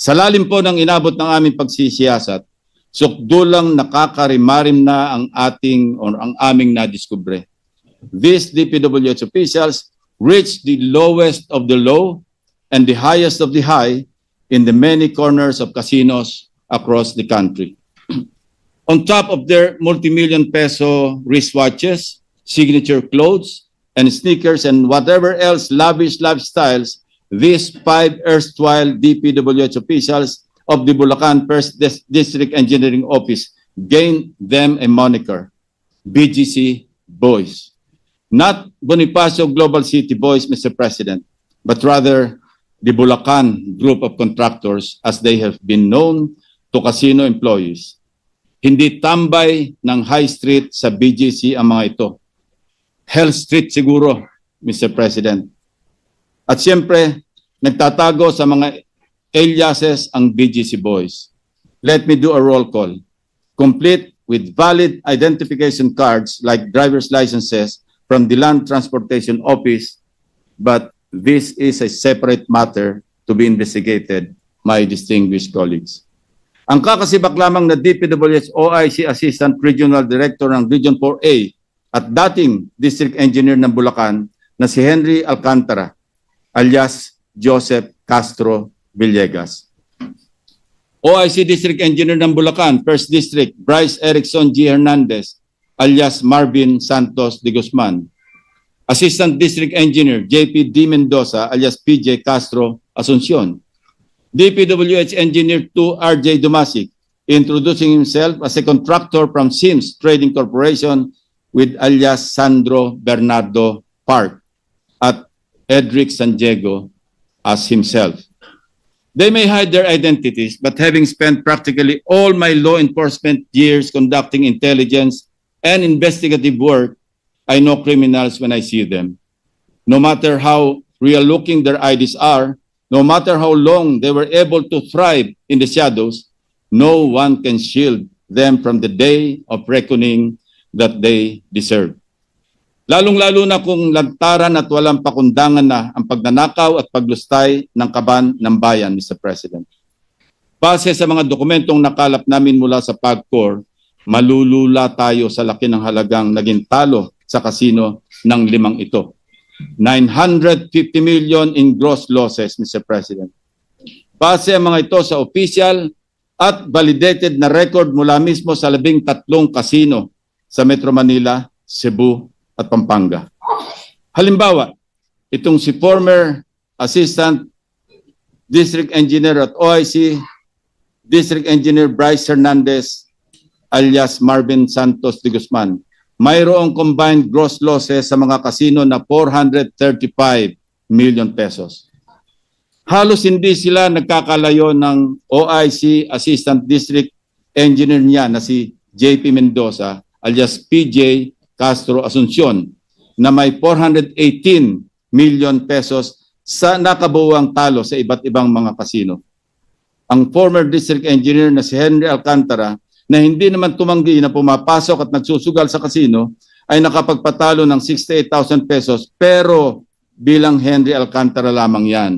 Sa lalim po ng inabot ng aming pagsisiyasat, sukdulang nakakarimarim na ang aming nadiskubre. These DPWH officials reached the lowest of the low and the highest of the high in the many corners of casinos across the country. On top of their multi-million peso wristwatches, signature clothes, and sneakers, and whatever else lavish lifestyles, these 5 erstwhile DPWH officials of the Bulacan First District Engineering Office gained them a moniker, BGC Boys. Not Bonifacio Global City Boys, Mr. President, but rather the Bulacan group of contractors as they have been known to casino employees. Hindi tambay ng high street sa BGC ang mga ito. Hell Street siguro, Mr. President. At siyempre, nagtatago sa mga aliases ang BGC Boys. Let me do a roll call, complete with valid identification cards like driver's licenses from the Land Transportation Office, but this is a separate matter to be investigated, my distinguished colleagues. Ang kakasibak lamang na DPWH OIC Assistant Regional Director ng Region 4A at dating District Engineer ng Bulacan na si Henry Alcantara, alias Joseph Castro Villegas. OIC District Engineer ng Bulacan, First District, Bryce Erickson G. Hernandez, alias Marvin Santos de Guzman. Assistant District Engineer JP D. Mendoza, alias PJ Castro Asuncion. DPWH Engineer 2 RJ Dumasic, introducing himself as a contractor from Sims Trading Corporation with alias Sandro Bernardo Park at Edric San Diego as himself. They may hide their identities, but having spent practically all my law enforcement years conducting intelligence and investigative work, I know criminals when I see them. No matter how real-looking their IDs are, no matter how long they were able to thrive in the shadows, no one can shield them from the day of reckoning that they deserve. Lalong-lalo na kung lantaran at walang pakundangan na ang pagnanakaw at paglustay ng kaban ng bayan, Mr. President. Base sa mga dokumentong nakalap namin mula sa PAGCOR, malulula tayo sa laki ng halagang naging talo sa kasino ng 5 ito. 950 million in gross losses, Mr. President. Base ang mga ito sa official at validated na record mula mismo sa 13 kasino sa Metro Manila, Cebu at Pampanga. Halimbawa, itong si former Assistant District Engineer at OIC, District Engineer Bryce Hernandez, alias Marvin Santos de Guzman, mayroong combined gross losses sa mga kasino na 435 million pesos. Halos hindi sila nagkakalayo ng OIC Assistant District Engineer niya na si JP Mendoza alias PJ Castro Asuncion na may 418 million pesos sa nakabuwang talo sa iba't ibang mga kasino. Ang former District Engineer na si Henry Alcantara na hindi naman tumanggi na pumapasok at nagsusugal sa kasino ay nakapagpatalo ng 68,000 pesos pero bilang Henry Alcantara lamang yan.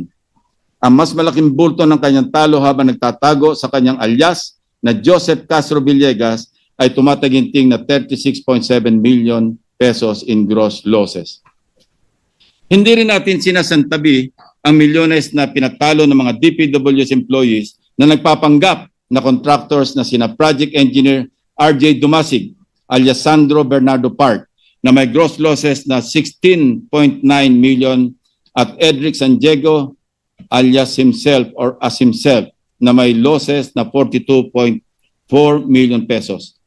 Ang mas malaking bulto ng kanyang talo habang nagtatago sa kanyang alias na Joseph Castro Villegas ay tumataginting na 36.7 million pesos in gross losses. Hindi rin natin sinasantabi ang milyones na pinatalo ng mga DPWH employees na nagpapanggap na contractors na sina Project Engineer RJ Dumasig alias Sandro Bernardo Park na may gross losses na 16.9 million at Edric San Diego alias himself or as himself na may losses na 42.4 million pesos.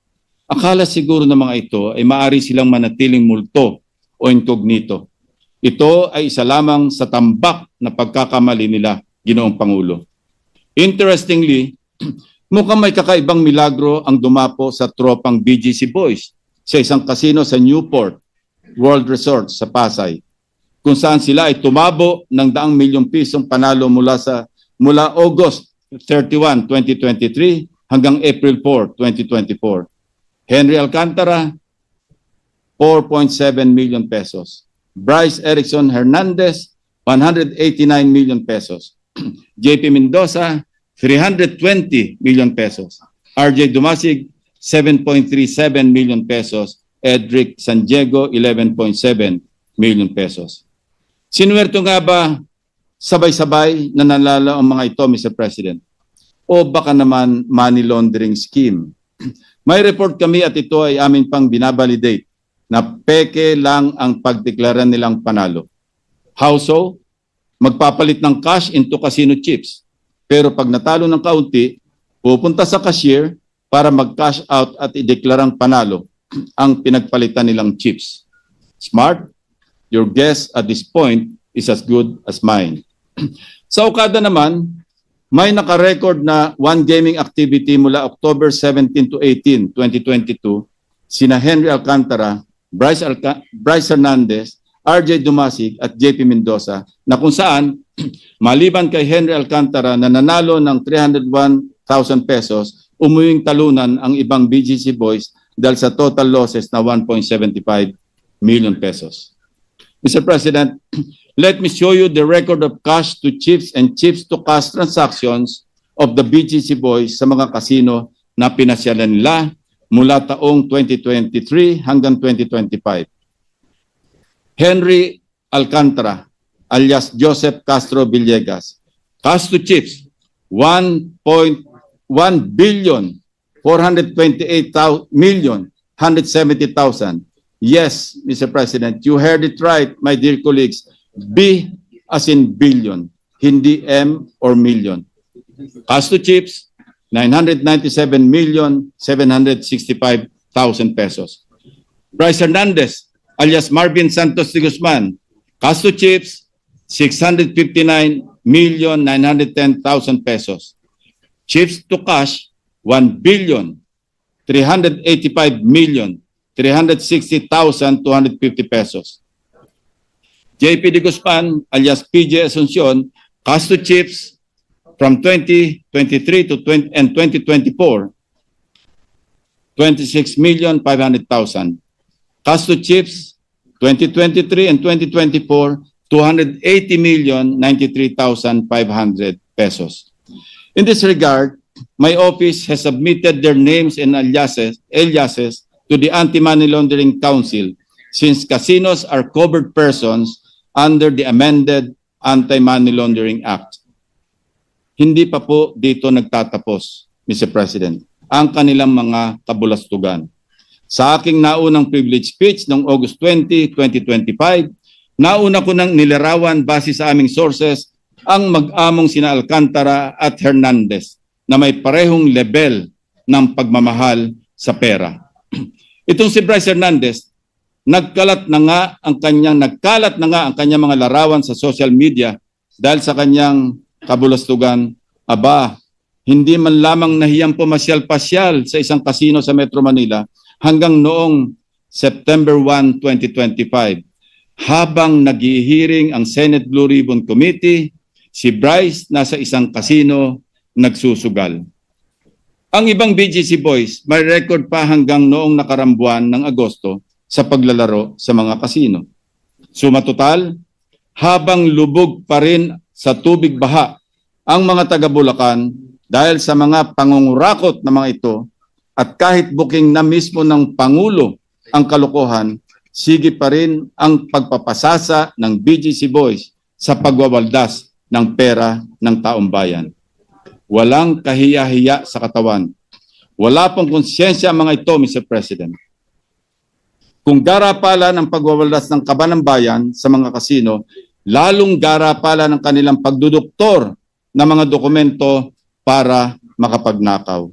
Akala siguro ng mga ito ay maaari silang manatiling multo o incognito. Ito ay isa lamang sa tambak na pagkakamali nila, Ginoong Pangulo. Interestingly, mukhang may kakaibang milagro ang dumapo sa tropang BGC Boys sa isang kasino sa Newport World Resort sa Pasay, kung saan sila ay tumabo ng 100 milyong pisong panalo mula August 31, 2023 hanggang April 4, 2024. Henry Alcantara, 4.7 million pesos. Bryce Erickson Hernandez, 189 million pesos. JP Mendoza, 320 million pesos. RJ Dumasig, 7.37 million pesos. Edric San Diego, 11.7 million pesos. Sinuwerto nga ba sabay-sabay na nanalo ang mga ito, Mr. President? O baka naman money laundering scheme? May report kami at ito ay amin pang binabalidate na peke lang ang pagdeklara nilang panalo. How so? Magpapalit ng cash into casino chips. Pero pag natalo ng kaunti, pupunta sa cashier para mag-cash out at ideklarang panalo ang pinagpalitan nilang chips. Smart? Your guess at this point is as good as mine. Sa Okada naman, may naka-record na one gaming activity mula October 17 to 18, 2022, sina Henry Alcantara, Bryce Hernandez, RJ Dumasig at JP Mendoza, na kung saan maliban kay Henry Alcantara na nanalo ng 301,000 pesos, umuwing talunan ang ibang BGC boys dahil sa total losses na 1.75 million pesos. Mr. President, let me show you the record of cash to chips and chips to cash transactions of the BGC boys sa mga kasino na pinasyalan nila mula taong 2023 hanggang 2025. Henry Alcantara, alias Joseph Castro Villegas, cash to chips, 1.1 billion 428,170,000. Yes, Mr. President, you heard it right, my dear colleagues. B as in billion, hindi M or million. Cash to chips, 997,765,000 pesos. Bryce Hernandez, alias Marvin Santos de Guzman, cash to chips, 659,910,000 pesos. Chips to cash, 1,385,360,250 pesos. JP de Guzman, alias PJ Asuncion, cash to chips from 2023 to 2024, 26,500,000. Cash to chips, 2023 and 2024, 280,093,500 pesos. In this regard, my office has submitted their names and aliases to the Anti-Money Laundering Council since casinos are covered persons under the amended Anti-Money Laundering Act. Hindi pa po dito nagtatapos, Mr. President, ang kanilang mga kabulastugan. Sa aking naunang privilege speech noong August 20, 2025, nauna ko nang nilarawan base sa aming sources ang mag-among sina Alcantara at Hernandez na may parehong level ng pagmamahal sa pera. Itong si Bryce Hernandez, nagkalat na nga ang kanyang mga larawan sa social media dahil sa kanyang kabulastugan. Aba, hindi man lamang nahiyang pumasyal-pasyal sa isang kasino sa Metro Manila hanggang noong September 1, 2025. Habang naghihiring ang Senate Blue Ribbon Committee, si Bryce nasa isang kasino nagsusugal. Ang ibang BGC boys may record pa hanggang noong nakarambuan ng Agosto sa paglalaro sa mga kasino. Suma total, habang lubog pa rin sa tubig baha ang mga taga Bulacan dahil sa mga pangungurakot na mga ito at kahit booking na mismo ng Pangulo ang kalokohan, sige pa rin ang pagpapasasa ng BGC boys sa pagwawaldas ng pera ng taong bayan. Walang kahiya-hiya sa katawan. Wala pong konsyensya ang mga ito, Mr. President. Kung garapala ng pagwawaldas ng kaban ng bayan sa mga kasino, lalong garapala ng kanilang pagduduktor ng mga dokumento para makapagnakaw.